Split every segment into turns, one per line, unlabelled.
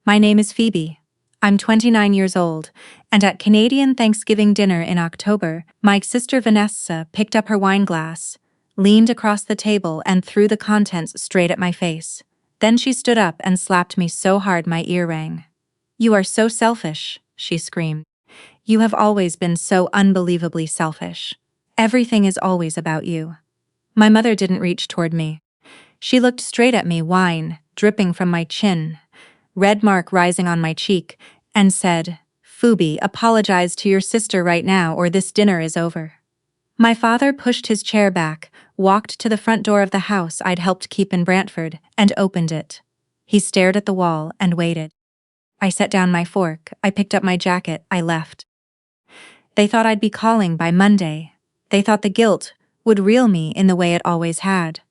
My name is Phoebe. I'm 29 years old, and at Canadian Thanksgiving dinner in October, my sister Vanessa picked up her wine glass, leaned across the table and threw the contents straight at my face. Then she stood up and slapped me so hard my ear rang. "You are so selfish," she screamed. "You have always been so unbelievably selfish. Everything is always about you." My mother didn't reach toward me. She looked straight at me, wine dripping from my chin, red mark rising on my cheek, and said, "Phoebe, apologize to your sister right now or this dinner is over." My father pushed his chair back, walked to the front door of the house I'd helped keep in Brantford, and opened it. He stared at the wall and waited. I set down my fork, I picked up my jacket, I left. They thought I'd be calling by Monday. They thought the guilt would reel me in the way it always had.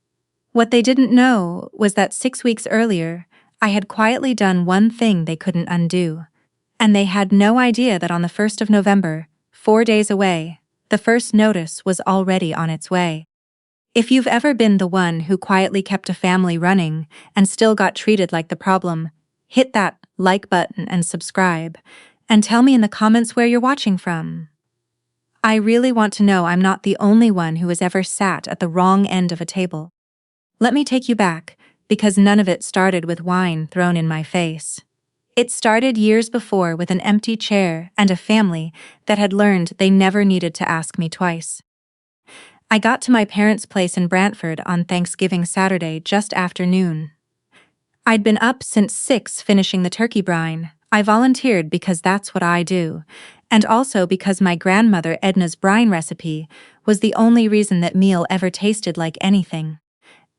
What they didn't know was that 6 weeks earlier, I had quietly done one thing they couldn't undo. And they had no idea that on the 1st of November, 4 days away, the first notice was already on its way. If you've ever been the one who quietly kept a family running and still got treated like the problem, hit that like button and subscribe, and tell me in the comments where you're watching from. I really want to know I'm not the only one who has ever sat at the wrong end of a table. Let me take you back, because none of it started with wine thrown in my face. It started years before with an empty chair and a family that had learned they never needed to ask me twice. I got to my parents' place in Brantford on Thanksgiving Saturday just after noon. I'd been up since 6 finishing the turkey brine. I volunteered because that's what I do, and also because my grandmother Edna's brine recipe was the only reason that meal ever tasted like anything.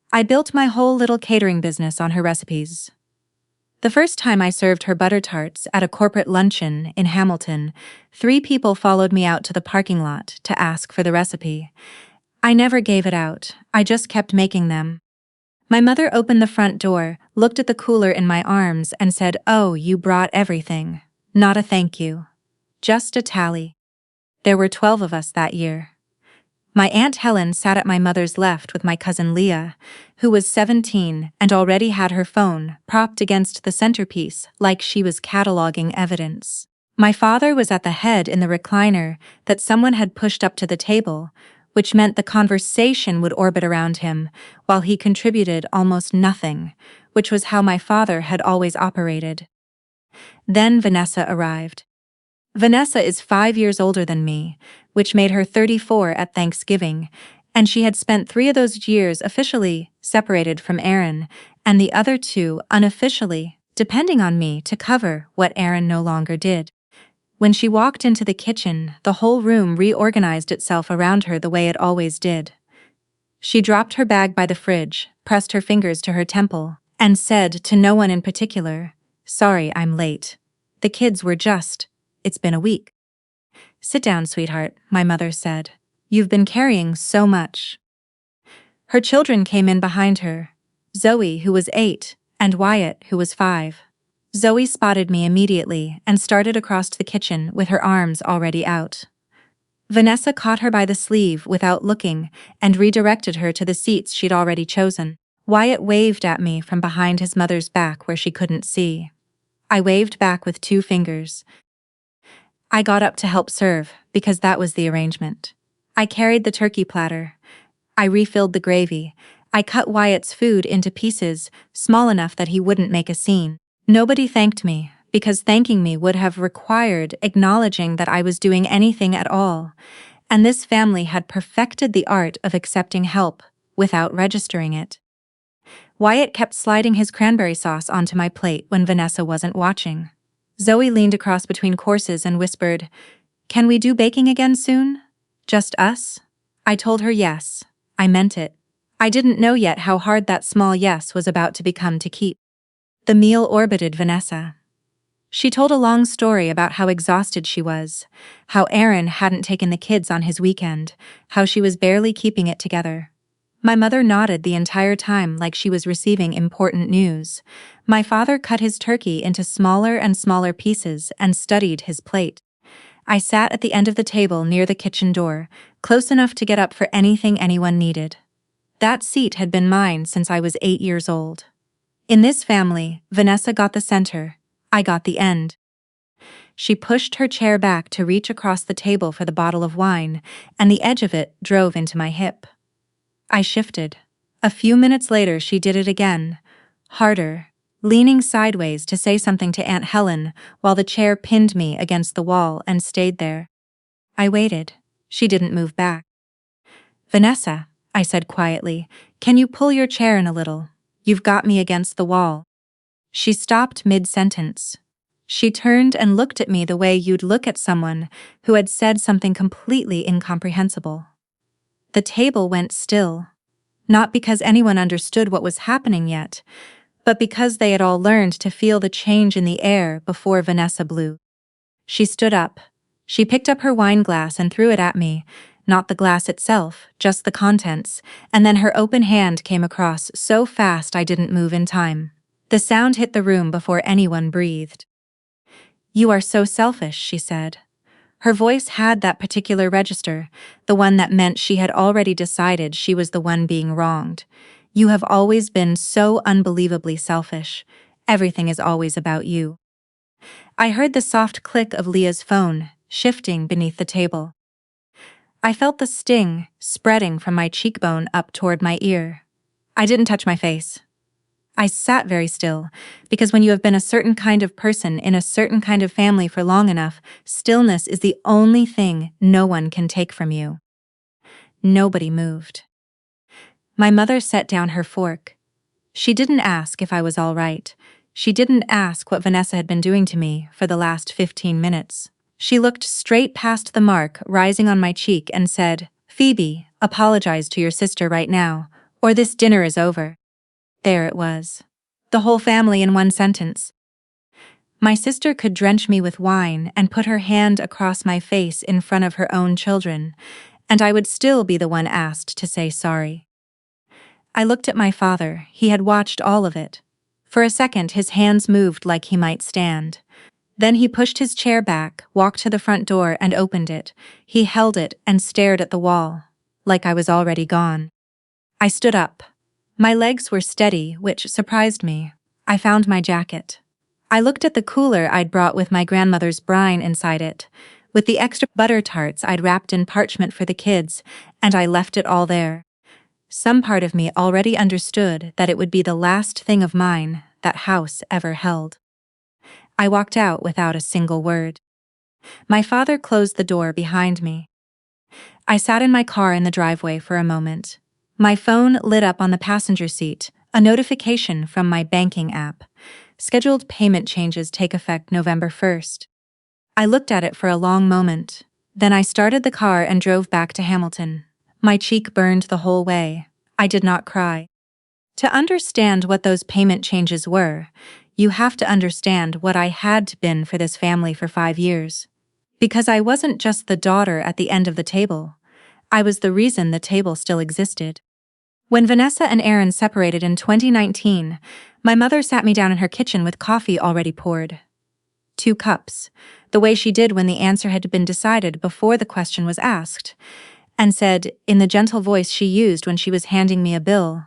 I built my whole little catering business on her recipes. The first time I served her butter tarts at a corporate luncheon in Hamilton, 3 people followed me out to the parking lot to ask for the recipe. I never gave it out, I just kept making them. My mother opened the front door, looked at the cooler in my arms and said, "Oh, you brought everything. Not a thank you. Just a tally." There were 12 of us that year. My Aunt Helen sat at my mother's left with my cousin Leah, who was 17 and already had her phone propped against the centerpiece like she was cataloging evidence. My father was at the head in the recliner that someone had pushed up to the table, which meant the conversation would orbit around him, while he contributed almost nothing, which was how my father had always operated. Then Vanessa arrived. Vanessa is 5 years older than me, which made her 34 at Thanksgiving, and she had spent 3 of those years officially separated from Aaron, and the other 2 unofficially, depending on me to cover what Aaron no longer did. When she walked into the kitchen, the whole room reorganized itself around her the way it always did. She dropped her bag by the fridge, pressed her fingers to her temple, and said to no one in particular, "Sorry I'm late. The kids were it's been a week." "Sit down, sweetheart," my mother said. "You've been carrying so much." Her children came in behind her, Zoe, who was 8, and Wyatt, who was 5. Zoe spotted me immediately and started across the kitchen with her arms already out. Vanessa caught her by the sleeve without looking and redirected her to the seats she'd already chosen. Wyatt waved at me from behind his mother's back where she couldn't see. I waved back with 2 fingers. I got up to help serve, because that was the arrangement. I carried the turkey platter. I refilled the gravy. I cut Wyatt's food into pieces, small enough that he wouldn't make a scene. Nobody thanked me, because thanking me would have required acknowledging that I was doing anything at all, and this family had perfected the art of accepting help without registering it. Wyatt kept sliding his cranberry sauce onto my plate when Vanessa wasn't watching. Zoe leaned across between courses and whispered, "Can we do baking again soon? Just us?" I told her yes. I meant it. I didn't know yet how hard that small yes was about to become to keep. The meal orbited Vanessa. She told a long story about how exhausted she was, how Aaron hadn't taken the kids on his weekend, how she was barely keeping it together. My mother nodded the entire time like she was receiving important news. My father cut his turkey into smaller and smaller pieces and studied his plate. I sat at the end of the table near the kitchen door, close enough to get up for anything anyone needed. That seat had been mine since I was 8 years old. In this family, Vanessa got the center. I got the end. She pushed her chair back to reach across the table for the bottle of wine, and the edge of it drove into my hip. I shifted. A few minutes later, she did it again, harder, leaning sideways to say something to Aunt Helen while the chair pinned me against the wall and stayed there. I waited. She didn't move back. "Vanessa," I said quietly, "can you pull your chair in a little? You've got me against the wall." She stopped mid-sentence. She turned and looked at me the way you'd look at someone who had said something completely incomprehensible. The table went still, not because anyone understood what was happening yet, but because they had all learned to feel the change in the air before Vanessa blew. She stood up. She picked up her wine glass and threw it at me, not the glass itself, just the contents, and then her open hand came across so fast I didn't move in time. The sound hit the room before anyone breathed. "You are so selfish," she said. Her voice had that particular register, the one that meant she had already decided she was the one being wronged. "You have always been so unbelievably selfish. Everything is always about you." I heard the soft click of Leah's phone, shifting beneath the table. I felt the sting spreading from my cheekbone up toward my ear. I didn't touch my face. I sat very still, because when you have been a certain kind of person in a certain kind of family for long enough, stillness is the only thing no one can take from you. Nobody moved. My mother set down her fork. She didn't ask if I was all right. She didn't ask what Vanessa had been doing to me for the last 15 minutes. She looked straight past the mark rising on my cheek and said, "Phoebe, apologize to your sister right now, or this dinner is over." There it was. The whole family in one sentence. My sister could drench me with wine and put her hand across my face in front of her own children, and I would still be the one asked to say sorry. I looked at my father. He had watched all of it. For a second, his hands moved like he might stand. Then he pushed his chair back, walked to the front door and opened it. He held it and stared at the wall, like I was already gone. I stood up. My legs were steady, which surprised me. I found my jacket. I looked at the cooler I'd brought with my grandmother's brine inside it, with the extra butter tarts I'd wrapped in parchment for the kids, and I left it all there. Some part of me already understood that it would be the last thing of mine that house ever held. I walked out without a single word. My father closed the door behind me. I sat in my car in the driveway for a moment. My phone lit up on the passenger seat, a notification from my banking app. Scheduled payment changes take effect November 1st. I looked at it for a long moment. Then I started the car and drove back to Hamilton. My cheek burned the whole way. I did not cry. To understand what those payment changes were, you have to understand what I had been for this family for 5 years. Because I wasn't just the daughter at the end of the table. I was the reason the table still existed. When Vanessa and Aaron separated in 2019, my mother sat me down in her kitchen with coffee already poured. 2 cups, the way she did when the answer had been decided before the question was asked, and said, in the gentle voice she used when she was handing me a bill,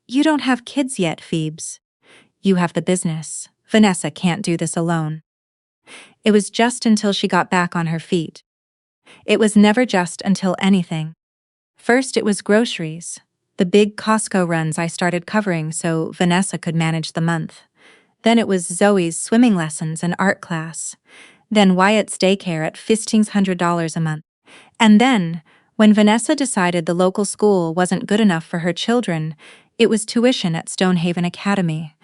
"You don't have kids yet, Phoebes. You have the business. Vanessa can't do this alone." It was just until she got back on her feet. It was never just until anything. First it was groceries, the big Costco runs I started covering so Vanessa could manage the month. Then it was Zoe's swimming lessons and art class. Then Wyatt's daycare at $1,500 a month. And then, when Vanessa decided the local school wasn't good enough for her children, it was tuition at Stonehaven Academy,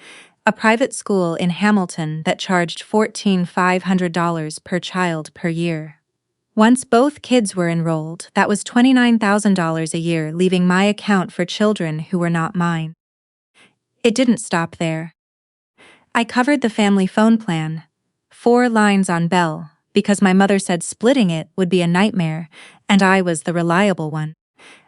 a private school in Hamilton that charged $14,500 per child per year. Once both kids were enrolled, that was $29,000 a year, leaving my account for children who were not mine. It didn't stop there. I covered the family phone plan, 4 lines on Bell, because my mother said splitting it would be a nightmare, and I was the reliable one.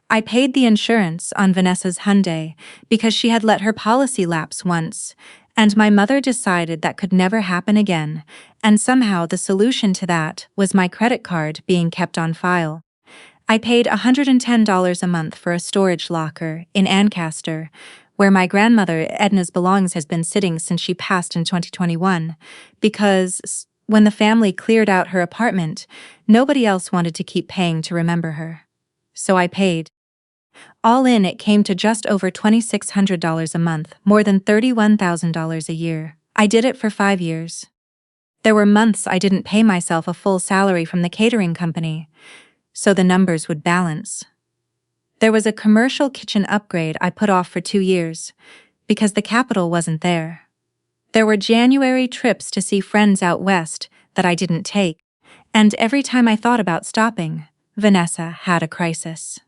I paid the insurance on Vanessa's Hyundai because she had let her policy lapse once, and my mother decided that could never happen again, and somehow the solution to that was my credit card being kept on file. I paid $110 a month for a storage locker in Ancaster, where my grandmother Edna's belongings has been sitting since she passed in 2021, because when the family cleared out her apartment, nobody else wanted to keep paying to remember her. So I paid. All in, it came to just over $2,600 a month, more than $31,000 a year. I did it for 5 years. There were months I didn't pay myself a full salary from the catering company, so the numbers would balance. There was a commercial kitchen upgrade I put off for 2 years, because the capital wasn't there. There were January trips to see friends out west that I didn't take, and every time I thought about stopping, Vanessa had a crisis.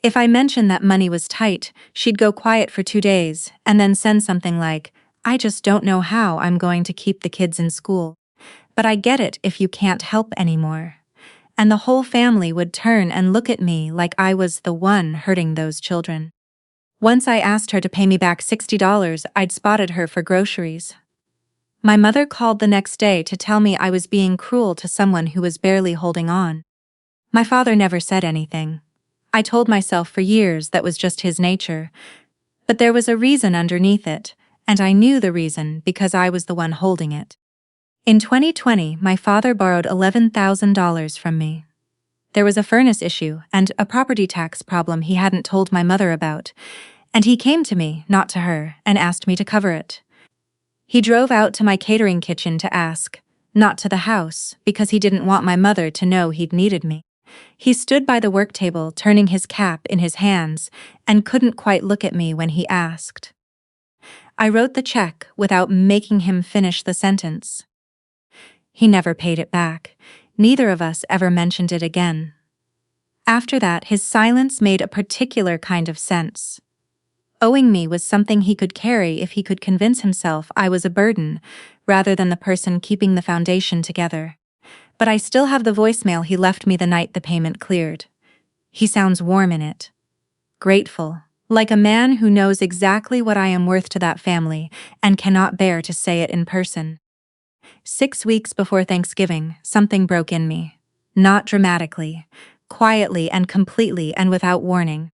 If I mentioned that money was tight, she'd go quiet for 2 days and then send something like, "I just don't know how I'm going to keep the kids in school. But I get it if you can't help anymore." And the whole family would turn and look at me like I was the one hurting those children. Once I asked her to pay me back $60 I'd spotted her for groceries. My mother called the next day to tell me I was being cruel to someone who was barely holding on. My father never said anything. I told myself for years that was just his nature, but there was a reason underneath it, and I knew the reason because I was the one holding it. In 2020, my father borrowed $11,000 from me. There was a furnace issue and a property tax problem he hadn't told my mother about, and he came to me, not to her, and asked me to cover it. He drove out to my catering kitchen to ask, not to the house, because he didn't want my mother to know he'd needed me. He stood by the work table, turning his cap in his hands, and couldn't quite look at me when he asked. I wrote the check without making him finish the sentence. He never paid it back. Neither of us ever mentioned it again. After that, his silence made a particular kind of sense. Owing me was something he could carry if he could convince himself I was a burden, rather than the person keeping the foundation together. But I still have the voicemail he left me the night the payment cleared. He sounds warm in it. Grateful, like a man who knows exactly what I am worth to that family and cannot bear to say it in person. 6 weeks before Thanksgiving, something broke in me. Not dramatically, quietly and completely and without warning.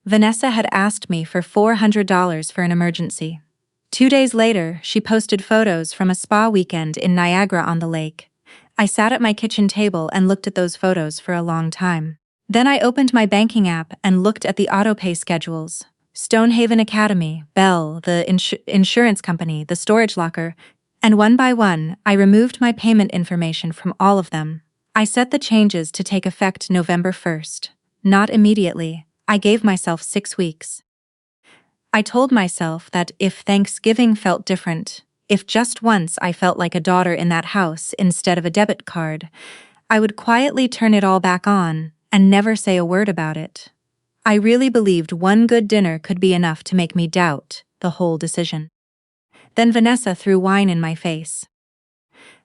Vanessa had asked me for $400 for an emergency. 2 days later, she posted photos from a spa weekend in Niagara-on-the-Lake. I sat at my kitchen table and looked at those photos for a long time. Then I opened my banking app and looked at the autopay schedules. Stonehaven Academy, Bell, the insurance company, the storage locker, and one by one, I removed my payment information from all of them. I set the changes to take effect November 1st. Not immediately. I gave myself 6 weeks. I told myself that if Thanksgiving felt different, if just once I felt like a daughter in that house instead of a debit card, I would quietly turn it all back on and never say a word about it. I really believed one good dinner could be enough to make me doubt the whole decision. Then Vanessa threw wine in my face.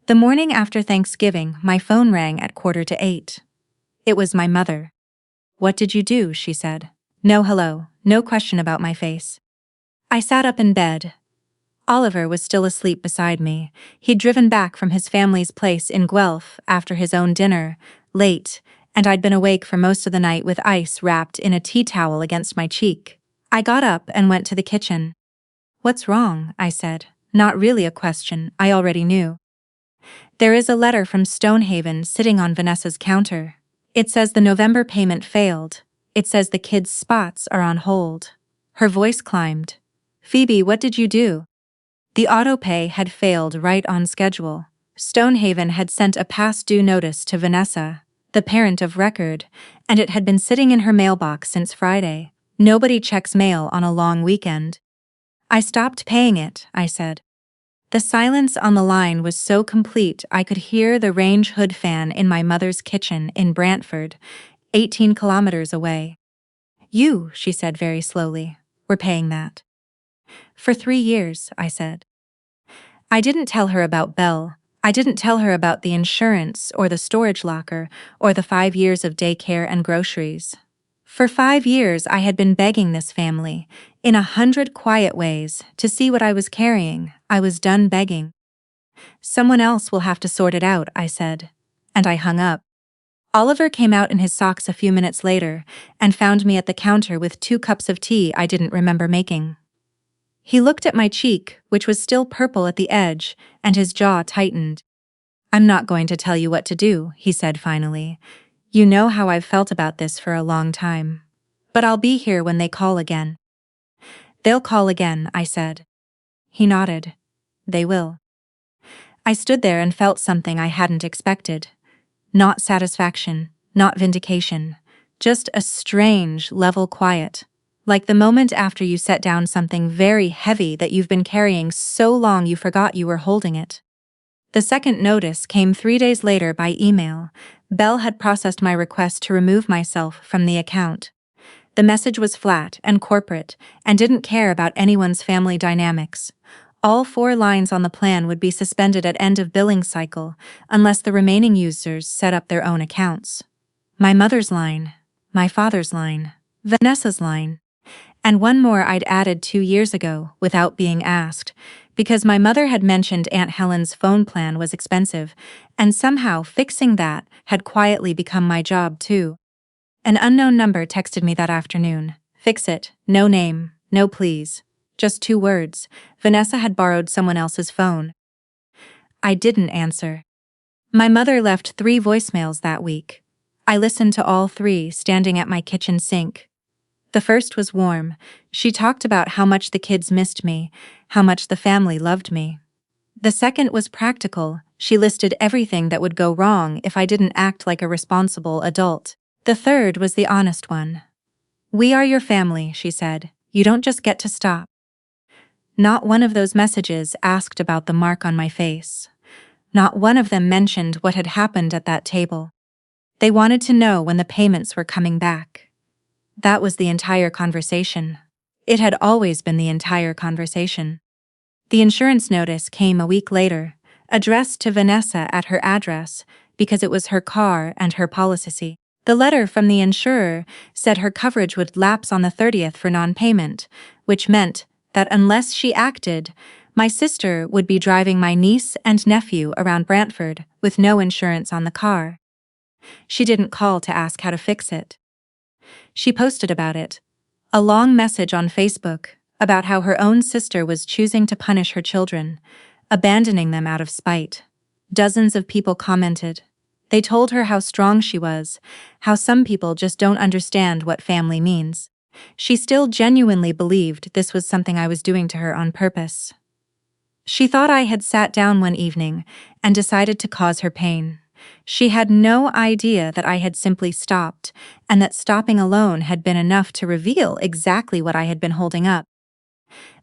The morning after Thanksgiving, my phone rang at 7:45. It was my mother. "What did you do?" she said. No hello, no question about my face. I sat up in bed. Oliver was still asleep beside me. He'd driven back from his family's place in Guelph after his own dinner, late, and I'd been awake for most of the night with ice wrapped in a tea towel against my cheek. I got up and went to the kitchen. "What's wrong?" I said. Not really a question, I already knew. "There is a letter from Stonehaven sitting on Vanessa's counter. It says the November payment failed. It says the kids' spots are on hold." Her voice climbed. "Phoebe, what did you do?" The autopay had failed right on schedule. Stonehaven had sent a past due notice to Vanessa, the parent of record, and it had been sitting in her mailbox since Friday. Nobody checks mail on a long weekend. "I stopped paying it," I said. The silence on the line was so complete I could hear the range hood fan in my mother's kitchen in Brantford, 18 kilometers away. "You," she said very slowly, "were paying that." "For 3 years," I said. I didn't tell her about Belle. I didn't tell her about the insurance or the storage locker or the 5 years of daycare and groceries. For 5 years I had been begging this family, in 100 quiet ways, to see what I was carrying. I was done begging. "Someone else will have to sort it out," I said. And I hung up. Oliver came out in his socks a few minutes later and found me at the counter with 2 cups of tea I didn't remember making. He looked at my cheek, which was still purple at the edge, and his jaw tightened. "I'm not going to tell you what to do," he said finally. "You know how I've felt about this for a long time. But I'll be here when they call again." "They'll call again," I said. He nodded. "They will." I stood there and felt something I hadn't expected. Not satisfaction, not vindication, just a strange, level quiet. Like the moment after you set down something very heavy that you've been carrying so long you forgot you were holding it. The second notice came 3 days later by email. Bell had processed my request to remove myself from the account. The message was flat and corporate and didn't care about anyone's family dynamics. All 4 lines on the plan would be suspended at end of billing cycle unless the remaining users set up their own accounts. My mother's line, my father's line, Vanessa's line, and one more I'd added 2 years ago without being asked, because my mother had mentioned Aunt Helen's phone plan was expensive, and somehow fixing that had quietly become my job too. An unknown number texted me that afternoon. "Fix it, no name, no please." Just 2 words. Vanessa had borrowed someone else's phone. I didn't answer. My mother left 3 voicemails that week. I listened to all 3 standing at my kitchen sink. The first was warm. She talked about how much the kids missed me, how much the family loved me. The second was practical. She listed everything that would go wrong if I didn't act like a responsible adult. The third was the honest one. "We are your family," she said. "You don't just get to stop." Not one of those messages asked about the mark on my face. Not one of them mentioned what had happened at that table. They wanted to know when the payments were coming back. That was the entire conversation. It had always been the entire conversation. The insurance notice came a week later, addressed to Vanessa at her address because it was her car and her policy. The letter from the insurer said her coverage would lapse on the 30th for non-payment, which meant that unless she acted, my sister would be driving my niece and nephew around Brantford with no insurance on the car. She didn't call to ask how to fix it. She posted about it. A long message on Facebook about how her own sister was choosing to punish her children, abandoning them out of spite. Dozens of people commented. They told her how strong she was, how some people just don't understand what family means. She still genuinely believed this was something I was doing to her on purpose. She thought I had sat down one evening and decided to cause her pain. She had no idea that I had simply stopped, and that stopping alone had been enough to reveal exactly what I had been holding up.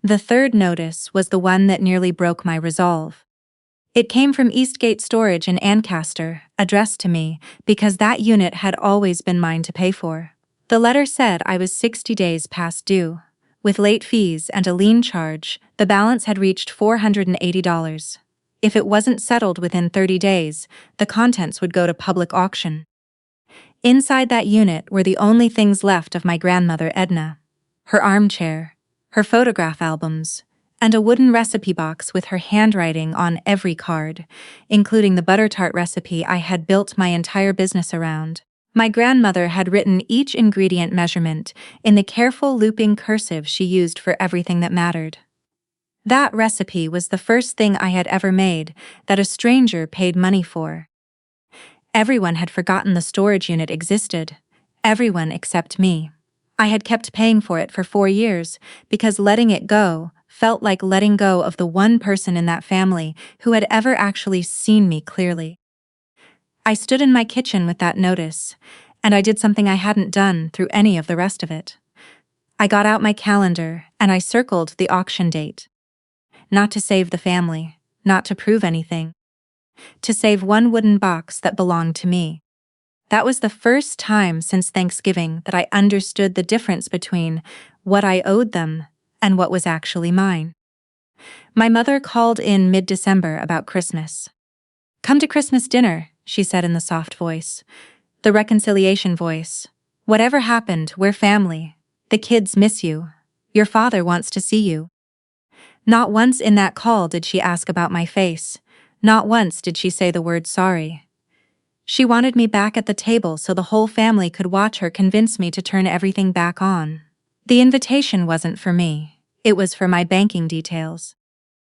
The third notice was the one that nearly broke my resolve. It came from Eastgate Storage in Ancaster, addressed to me, because that unit had always been mine to pay for. The letter said I was 60 days past due. With late fees and a lien charge, the balance had reached $480. If it wasn't settled within 30 days, the contents would go to public auction. Inside that unit were the only things left of my grandmother Edna. Her armchair, her photograph albums, and a wooden recipe box with her handwriting on every card, including the butter tart recipe I had built my entire business around. My grandmother had written each ingredient measurement in the careful looping cursive she used for everything that mattered. That recipe was the first thing I had ever made that a stranger paid money for. Everyone had forgotten the storage unit existed. Everyone except me. I had kept paying for it for 4 years because letting it go felt like letting go of the one person in that family who had ever actually seen me clearly. I stood in my kitchen with that notice, and I did something I hadn't done through any of the rest of it. I got out my calendar and I circled the auction date. Not to save the family, not to prove anything. To save one wooden box that belonged to me. That was the first time since Thanksgiving that I understood the difference between what I owed them and what was actually mine. My mother called in mid-December about Christmas. "Come to Christmas dinner," she said in the soft voice. The reconciliation voice. "Whatever happened, we're family. The kids miss you. Your father wants to see you." Not once in that call did she ask about my face. Not once did she say the word sorry. She wanted me back at the table so the whole family could watch her convince me to turn everything back on. The invitation wasn't for me. It was for my banking details.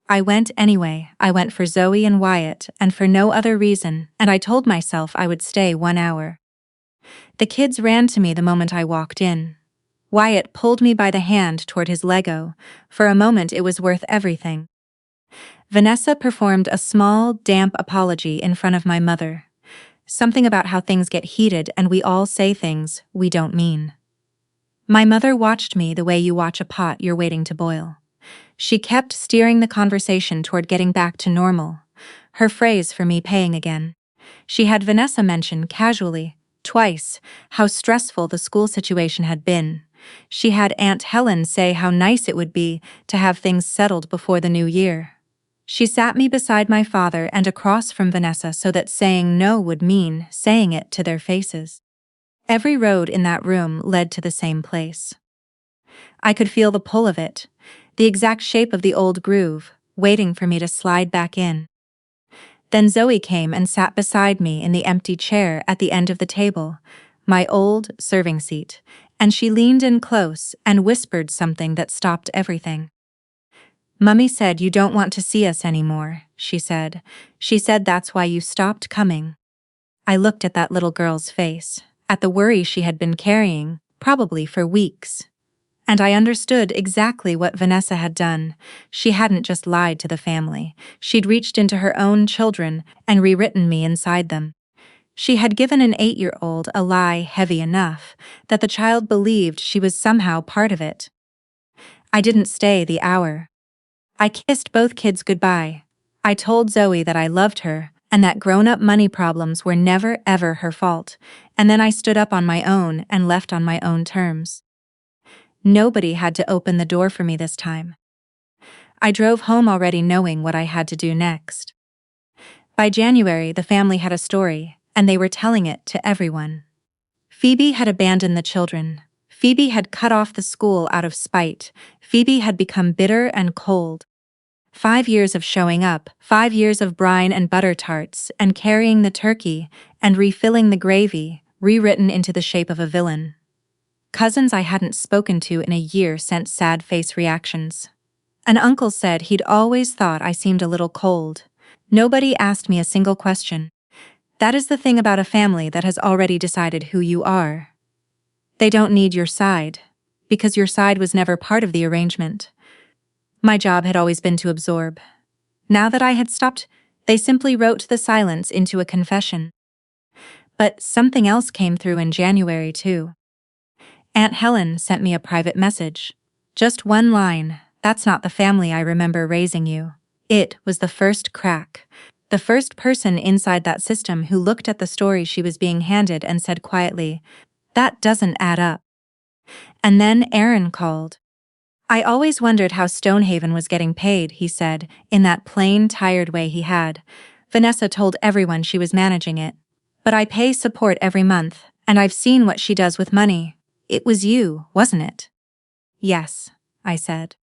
I went anyway. I went for Zoe and Wyatt, and for no other reason, and I told myself I would stay 1 hour. The kids ran to me the moment I walked in. Wyatt pulled me by the hand toward his Lego. For a moment it was worth everything. Vanessa performed a small, damp apology in front of my mother. Something about how things get heated and we all say things we don't mean. My mother watched me the way you watch a pot you're waiting to boil. She kept steering the conversation toward getting back to normal. Her phrase for me paying again. She had Vanessa mention casually, twice, how stressful the school situation had been. She had Aunt Helen say how nice it would be to have things settled before the new year. She sat me beside my father and across from Vanessa so that saying no would mean saying it to their faces. Every road in that room led to the same place. I could feel the pull of it, the exact shape of the old groove, waiting for me to slide back in. Then Zoe came and sat beside me in the empty chair at the end of the table, my old serving seat, and she leaned in close and whispered something that stopped everything. "Mummy said you don't want to see us anymore," she said. "She said that's why you stopped coming." I looked at that little girl's face, at the worry she had been carrying, probably for weeks. And I understood exactly what Vanessa had done. She hadn't just lied to the family. She'd reached into her own children and rewritten me inside them. She had given an 8-year-old a lie heavy enough that the child believed she was somehow part of it. I didn't stay the hour. I kissed both kids goodbye. I told Zoe that I loved her and that grown-up money problems were never ever her fault, and then I stood up on my own and left on my own terms. Nobody had to open the door for me this time. I drove home already knowing what I had to do next. By January, the family had a story, and they were telling it to everyone. Phoebe had abandoned the children. Phoebe had cut off the school out of spite. Phoebe had become bitter and cold. 5 years of showing up, 5 years of brine and butter tarts, and carrying the turkey, and refilling the gravy, rewritten into the shape of a villain. Cousins I hadn't spoken to in a year sent sad face reactions. An uncle said he'd always thought I seemed a little cold. Nobody asked me a single question. That is the thing about a family that has already decided who you are. They don't need your side, because your side was never part of the arrangement. My job had always been to absorb. Now that I had stopped, they simply wrote the silence into a confession. But something else came through in January too. Aunt Helen sent me a private message. Just one line, "That's not the family I remember raising you." It was the first crack. The first person inside that system who looked at the story she was being handed and said quietly, "That doesn't add up." And then Aaron called. "I always wondered how Stonehaven was getting paid," he said, in that plain, tired way he had. "Vanessa told everyone she was managing it. But I pay support every month, and I've seen what she does with money. It was you, wasn't it?" "Yes," I said.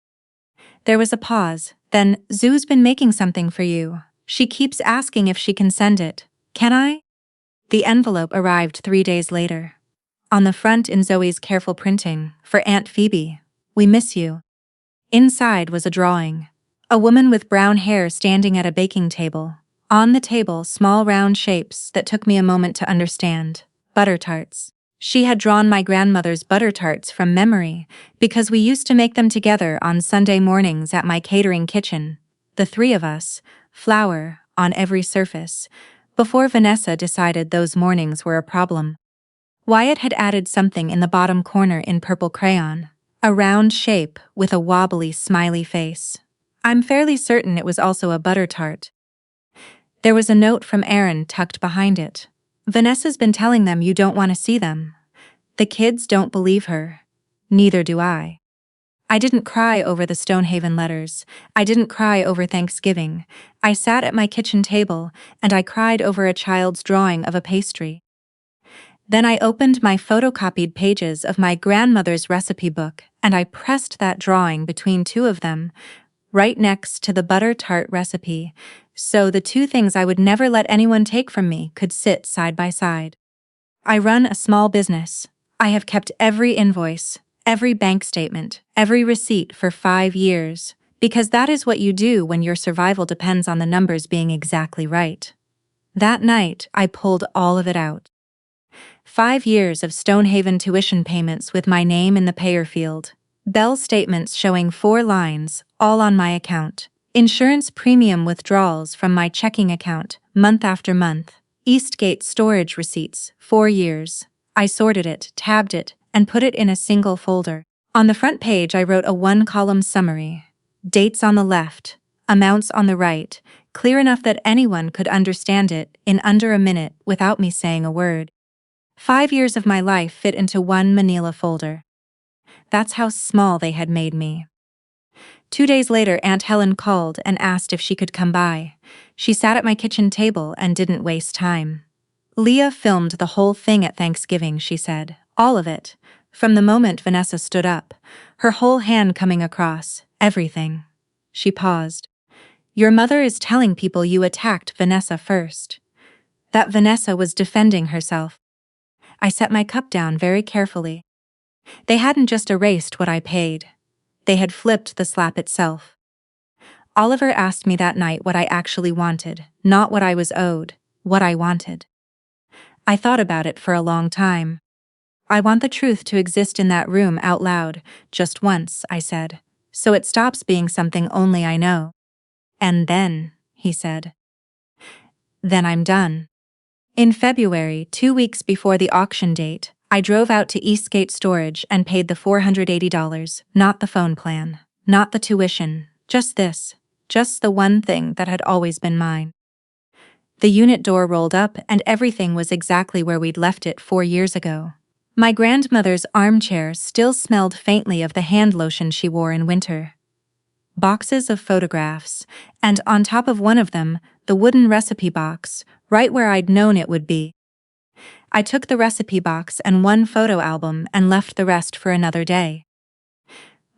There was a pause, then, "Zoo's been making something for you. She keeps asking if she can send it. Can I?" The envelope arrived 3 days later. On the front in Zoe's careful printing, "For Aunt Phoebe. We miss you." Inside was a drawing. A woman with brown hair standing at a baking table. On the table, small round shapes that took me a moment to understand. Butter tarts. She had drawn my grandmother's butter tarts from memory, because we used to make them together on Sunday mornings at my catering kitchen. The 3 of us, flour on every surface, before Vanessa decided those mornings were a problem. Wyatt had added something in the bottom corner in purple crayon. A round shape with a wobbly, smiley face. I'm fairly certain it was also a butter tart. There was a note from Aaron tucked behind it. "Vanessa's been telling them you don't want to see them. The kids don't believe her. Neither do I." I didn't cry over the Stonehaven letters. I didn't cry over Thanksgiving. I sat at my kitchen table, and I cried over a child's drawing of a pastry. Then I opened my photocopied pages of my grandmother's recipe book, and I pressed that drawing between 2 of them, right next to the butter tart recipe, So the two things I would never let anyone take from me could sit side by side. I run a small business. I have kept every invoice, every bank statement, every receipt for 5 years, because that is what you do when your survival depends on the numbers being exactly right. That night, I pulled all of it out. 5 years of Stonehaven tuition payments with my name in the payer field. Bell statements showing 4 lines, all on my account. Insurance premium withdrawals from my checking account, month after month. Eastgate storage receipts, 4 years. I sorted it, tabbed it, and put it in a single folder. On the front page I wrote a 1-column summary. Dates on the left, amounts on the right, clear enough that anyone could understand it in under a minute without me saying a word. 5 years of my life fit into one manila folder. That's how small they had made me. 2 days later, Aunt Helen called and asked if she could come by. She sat at my kitchen table and didn't waste time. Leah filmed the whole thing at Thanksgiving, she said. All of it. From the moment Vanessa stood up, her whole hand coming across, everything. She paused. Your mother is telling people you attacked Vanessa first. That Vanessa was defending herself. I set my cup down very carefully. They hadn't just erased what I paid. They had flipped the slap itself. Oliver asked me that night what I actually wanted, not what I was owed, what I wanted. I thought about it for a long time. I want the truth to exist in that room out loud, just once, I said, so it stops being something only I know. And then, he said. Then I'm done. In February, 2 weeks before the auction date, I drove out to Eastgate Storage and paid the $480, not the phone plan, not the tuition, just this, just the one thing that had always been mine. The unit door rolled up and everything was exactly where we'd left it 4 years ago. My grandmother's armchair still smelled faintly of the hand lotion she wore in winter. Boxes of photographs, and on top of one of them, the wooden recipe box, right where I'd known it would be. I took the recipe box and one photo album and left the rest for another day.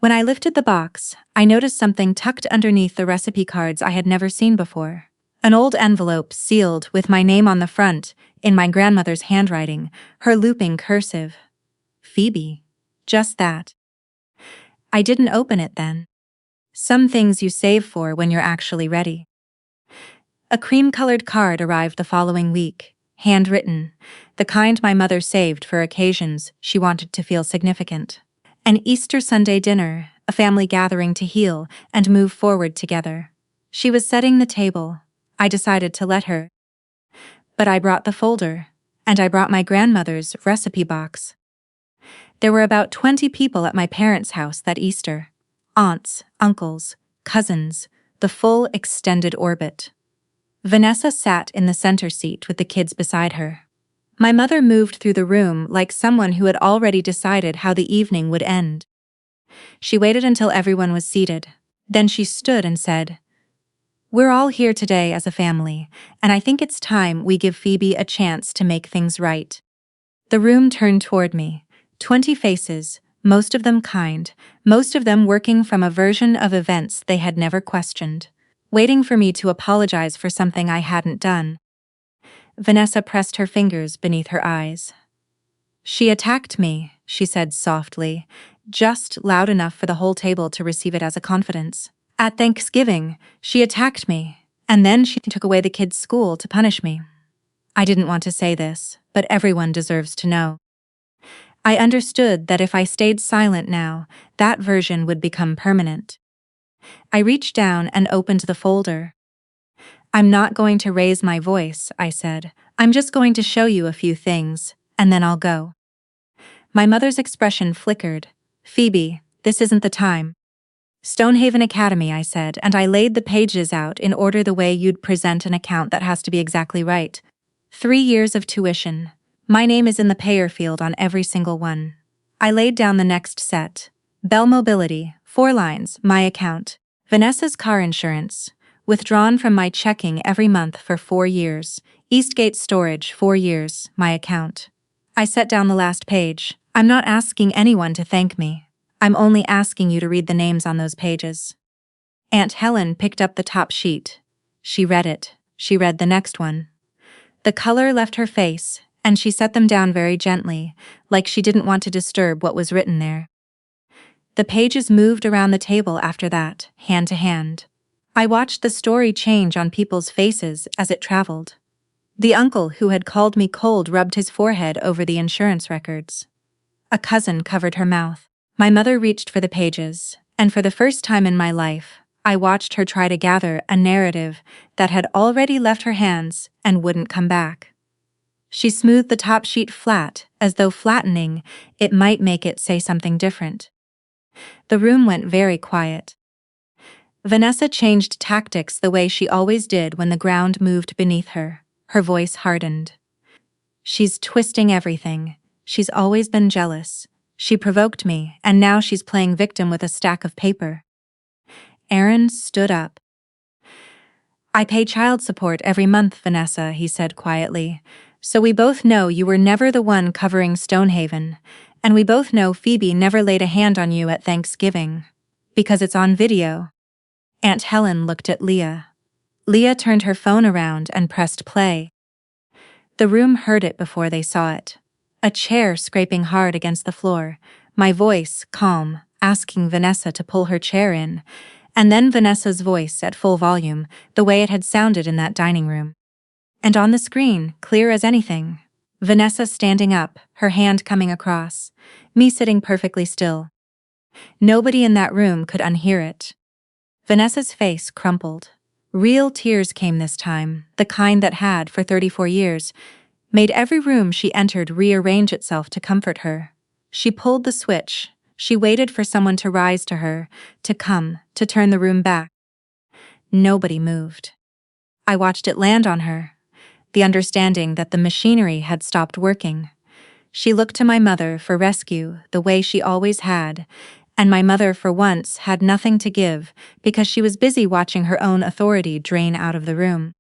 When I lifted the box, I noticed something tucked underneath the recipe cards I had never seen before. An old envelope sealed with my name on the front, in my grandmother's handwriting, her looping cursive. Phoebe. Just that. I didn't open it then. Some things you save for when you're actually ready. A cream-colored card arrived the following week, handwritten, the kind my mother saved for occasions she wanted to feel significant. An Easter Sunday dinner, a family gathering to heal and move forward together. She was setting the table. I decided to let her. But I brought the folder, and I brought my grandmother's recipe box. There were about 20 people at my parents' house that Easter. Aunts, uncles, cousins, the full extended orbit. Vanessa sat in the center seat with the kids beside her. My mother moved through the room like someone who had already decided how the evening would end. She waited until everyone was seated. Then she stood and said, "We're all here today as a family, and I think it's time we give Phoebe a chance to make things right." The room turned toward me. 20 faces, most of them kind, most of them working from a version of events they had never questioned, waiting for me to apologize for something I hadn't done. Vanessa pressed her fingers beneath her eyes. "She attacked me," she said softly, just loud enough for the whole table to receive it as a confidence. "At Thanksgiving, she attacked me, and then she took away the kids' school to punish me." I didn't want to say this, but everyone deserves to know. I understood that if I stayed silent now, that version would become permanent. I reached down and opened the folder. "I'm not going to raise my voice," I said. "I'm just going to show you a few things, and then I'll go." My mother's expression flickered. "Phoebe, this isn't the time." "Stonehaven Academy," I said, and I laid the pages out in order the way you'd present an account that has to be exactly right. 3 years of tuition. My name is in the payer field on every single one. I laid down the next set. Bell Mobility, 4 lines, my account. Vanessa's car insurance, withdrawn from my checking every month for 4 years. Eastgate Storage, 4 years, my account. I set down the last page. I'm not asking anyone to thank me. I'm only asking you to read the names on those pages. Aunt Helen picked up the top sheet. She read it. She read the next one. The color left her face, and she set them down very gently, like she didn't want to disturb what was written there. The pages moved around the table after that, hand to hand. I watched the story change on people's faces as it traveled. The uncle who had called me cold rubbed his forehead over the insurance records. A cousin covered her mouth. My mother reached for the pages, and for the first time in my life, I watched her try to gather a narrative that had already left her hands and wouldn't come back. She smoothed the top sheet flat, as though flattening it might make it say something different. The room went very quiet. Vanessa changed tactics the way she always did when the ground moved beneath her. Her voice hardened. She's twisting everything. She's always been jealous. She provoked me, and now she's playing victim with a stack of paper. Aaron stood up. I pay child support every month, Vanessa, he said quietly. So we both know you were never the one covering Stonehaven, and we both know Phoebe never laid a hand on you at Thanksgiving. Because it's on video. Aunt Helen looked at Leah. Leah turned her phone around and pressed play. The room heard it before they saw it. A chair scraping hard against the floor, my voice, calm, asking Vanessa to pull her chair in, and then Vanessa's voice at full volume, the way it had sounded in that dining room. And on the screen, clear as anything, Vanessa standing up, her hand coming across, me sitting perfectly still. Nobody in that room could unhear it. Vanessa's face crumpled. Real tears came this time, the kind that had, for 34 years, made every room she entered rearrange itself to comfort her. She pulled the switch. She waited for someone to rise to her, to come, to turn the room back. Nobody moved. I watched it land on her, the understanding that the machinery had stopped working. She looked to my mother for rescue the way she always had, and my mother for once had nothing to give because she was busy watching her own authority drain out of the room.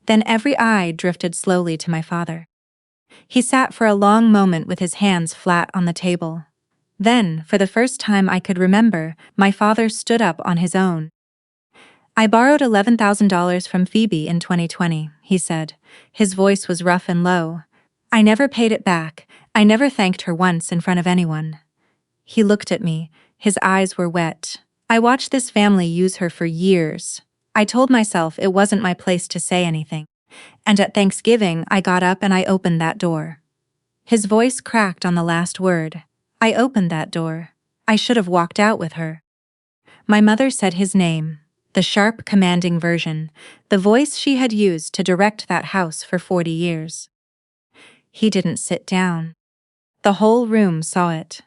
Then every eye drifted slowly to my father. He sat for a long moment with his hands flat on the table. Then, for the first time I could remember, my father stood up on his own. I borrowed $11,000 from Phoebe in 2020, he said. His voice was rough and low. I never paid it back. I never thanked her once in front of anyone. He looked at me. His eyes were wet. I watched this family use her for years. I told myself it wasn't my place to say anything. And at Thanksgiving, I got up and I opened that door. His voice cracked on the last word. I opened that door. I should have walked out with her. My mother said his name, the sharp, commanding version, the voice she had used to direct that house for 40 years. He didn't sit down. The whole room saw it.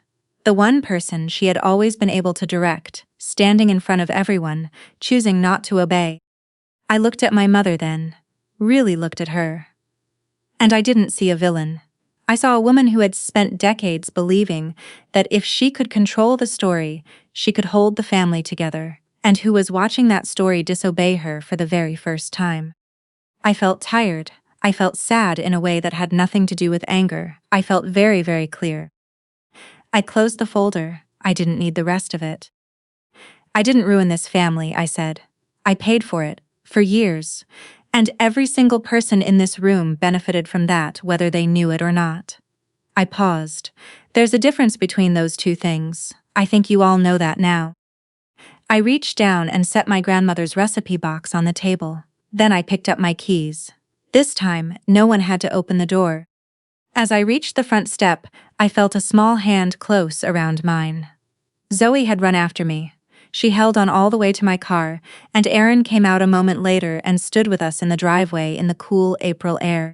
The one person she had always been able to direct, standing in front of everyone, choosing not to obey. I looked at my mother then, really looked at her. And I didn't see a villain. I saw a woman who had spent decades believing that if she could control the story, she could hold the family together, and who was watching that story disobey her for the very first time. I felt tired. I felt sad in a way that had nothing to do with anger. I felt very, very clear. I closed the folder. I didn't need the rest of it. I didn't ruin this family, I said. I paid for it, for years. And every single person in this room benefited from that, whether they knew it or not. I paused. There's a difference between those two things. I think you all know that now. I reached down and set my grandmother's recipe box on the table. Then I picked up my keys. This time, no one had to open the door. As I reached the front step, I felt a small hand close around mine. Zoe had run after me. She held on all the way to my car, and Aaron came out a moment later and stood with us in the driveway in the cool April air.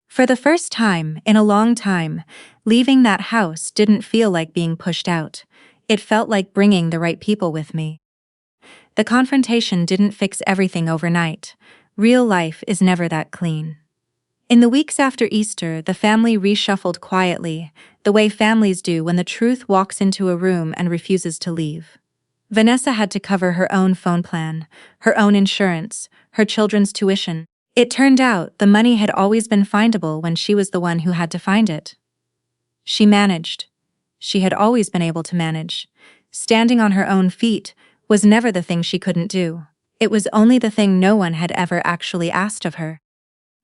For the first time, in a long time, leaving that house didn't feel like being pushed out. It felt like bringing the right people with me. The confrontation didn't fix everything overnight. Real life is never that clean. In the weeks after Easter, the family reshuffled quietly, the way families do when the truth walks into a room and refuses to leave. Vanessa had to cover her own phone plan, her own insurance, her children's tuition. It turned out the money had always been findable when she was the one who had to find it. She managed. She had always been able to manage. Standing on her own feet was never the thing she couldn't do. It was only the thing no one had ever actually asked of her.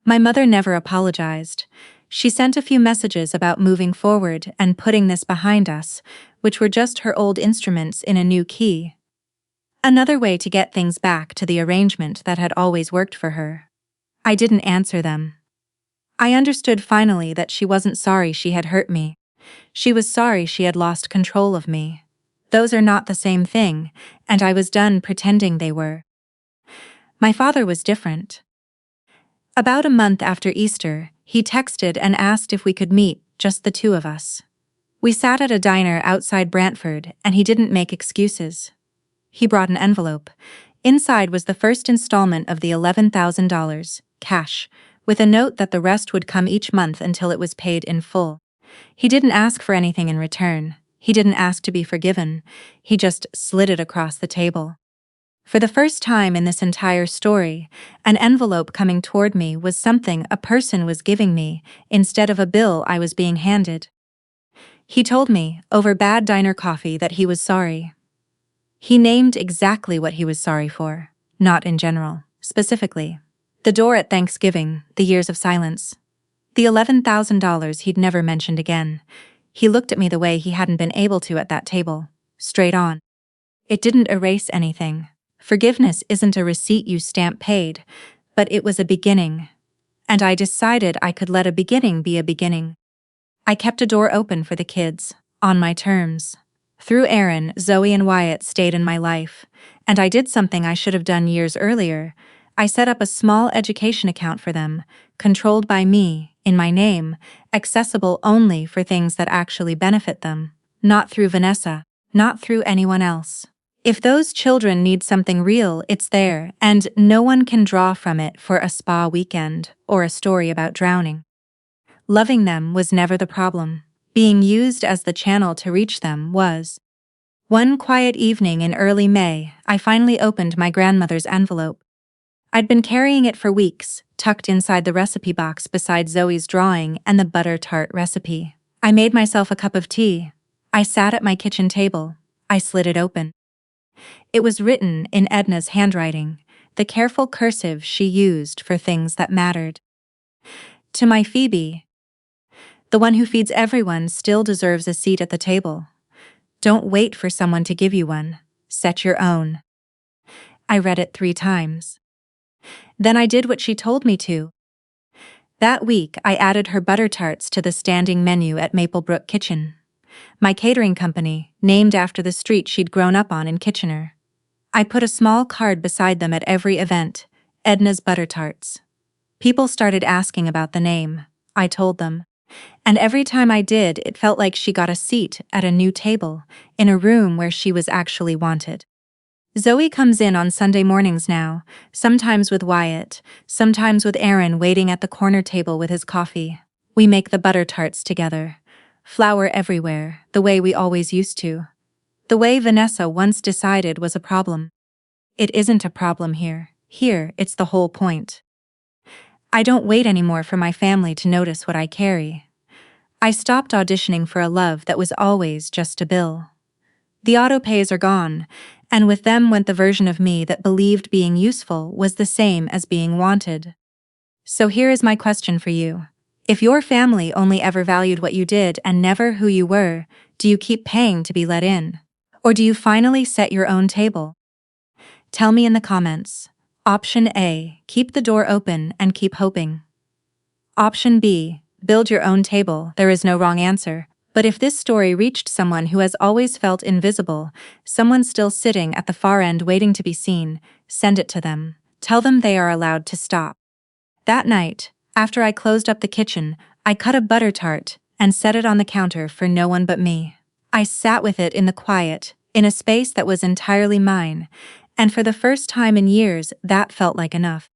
My mother never apologized. She sent a few messages about moving forward and putting this behind us, which were just her old instruments in a new key. Another way to get things back to the arrangement that had always worked for her. I didn't answer them. I understood finally that she wasn't sorry she had hurt me. She was sorry she had lost control of me. Those are not the same thing, and I was done pretending they were. My father was different. About a month after Easter, he texted and asked if we could meet, just the two of us. We sat at a diner outside Brantford, and he didn't make excuses. He brought an envelope. Inside was the first installment of the $11,000, cash, with a note that the rest would come each month until it was paid in full. He didn't ask for anything in return. He didn't ask to be forgiven. He just slid it across the table. For the first time in this entire story, an envelope coming toward me was something a person was giving me, instead of a bill I was being handed. He told me, over bad diner coffee, that he was sorry. He named exactly what he was sorry for, not in general, specifically. The door at Thanksgiving, the years of silence. The $11,000 he'd never mentioned again. He looked at me the way he hadn't been able to at that table, straight on. It didn't erase anything. Forgiveness isn't a receipt you stamp paid, but it was a beginning. And I decided I could let a beginning be a beginning. I kept a door open for the kids, on my terms. Through Aaron, Zoe and Wyatt stayed in my life, and I did something I should have done years earlier. I set up a small education account for them, controlled by me, in my name, accessible only for things that actually benefit them, not through Vanessa, not through anyone else. If those children need something real, it's there, and no one can draw from it for a spa weekend or a story about drowning. Loving them was never the problem. Being used as the channel to reach them was. One quiet evening in early May, I finally opened my grandmother's envelope. I'd been carrying it for weeks, tucked inside the recipe box beside Zoe's drawing and the butter tart recipe. I made myself a cup of tea. I sat at my kitchen table. I slid it open. It was written in Edna's handwriting, the careful cursive she used for things that mattered. To my Phoebe, the one who feeds everyone still deserves a seat at the table. Don't wait for someone to give you one. Set your own. I read it 3 times. Then I did what she told me to. That week, I added her butter tarts to the standing menu at Maplebrook Kitchen, my catering company, named after the street she'd grown up on in Kitchener. I put a small card beside them at every event, Edna's Butter Tarts. People started asking about the name. I told them. And every time I did, it felt like she got a seat at a new table, in a room where she was actually wanted. Zoe comes in on Sunday mornings now, sometimes with Wyatt, sometimes with Aaron waiting at the corner table with his coffee. We make the butter tarts together. Flour everywhere, the way we always used to. The way Vanessa once decided was a problem. It isn't a problem here. Here, it's the whole point. I don't wait anymore for my family to notice what I carry. I stopped auditioning for a love that was always just a bill. The autopays are gone, and with them went the version of me that believed being useful was the same as being wanted. So here is my question for you. If your family only ever valued what you did and never who you were, do you keep paying to be let in? Or do you finally set your own table? Tell me in the comments. Option A, keep the door open and keep hoping. Option B, build your own table. There is no wrong answer. But if this story reached someone who has always felt invisible, someone still sitting at the far end waiting to be seen, send it to them. Tell them they are allowed to stop. That night, after I closed up the kitchen, I cut a butter tart and set it on the counter for no one but me. I sat with it in the quiet, in a space that was entirely mine, and for the first time in years, that felt like enough.